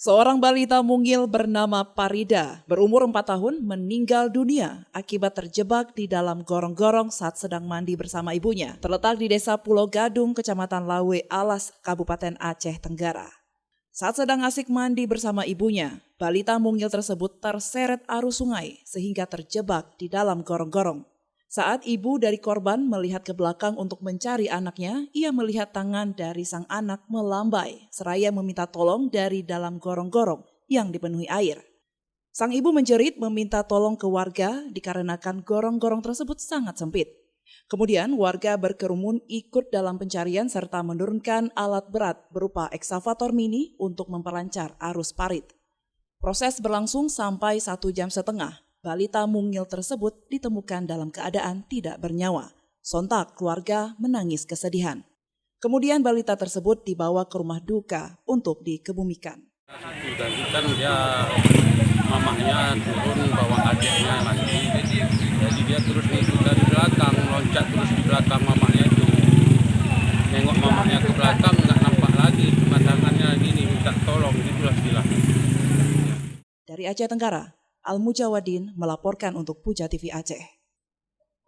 Seorang balita mungil bernama Parida, berumur 4 tahun, meninggal dunia akibat terjebak di dalam gorong-gorong saat sedang mandi bersama ibunya. Terletak di Desa Pulau Gadung, Kecamatan Lawe Alas, Kabupaten Aceh Tenggara. Saat sedang asik mandi bersama ibunya, balita mungil tersebut terseret arus sungai sehingga terjebak di dalam gorong-gorong. Saat ibu dari korban melihat ke belakang untuk mencari anaknya, ia melihat tangan dari sang anak melambai, seraya meminta tolong dari dalam gorong-gorong yang dipenuhi air. Sang ibu menjerit meminta tolong ke warga dikarenakan gorong-gorong tersebut sangat sempit. Kemudian warga berkerumun ikut dalam pencarian serta menurunkan alat berat berupa ekskavator mini untuk memperlancar arus parit. Proses berlangsung sampai 1,5 jam. Balita mungil tersebut ditemukan dalam keadaan tidak bernyawa. Sontak keluarga menangis kesedihan. Kemudian balita tersebut dibawa ke rumah duka untuk dikebumikan. Dan kan dia mamahnya turun bawa adiknya lagi. Jadi dia terus ngikut dari belakang, loncat terus di belakang mamahnya itu. Nengok mamahnya ke belakang nggak nampak lagi, cuma tangannya gini minta tolong, itulah istilahnya. Dari Aceh Tenggara, Al Mujawadin melaporkan untuk Puja TV Aceh.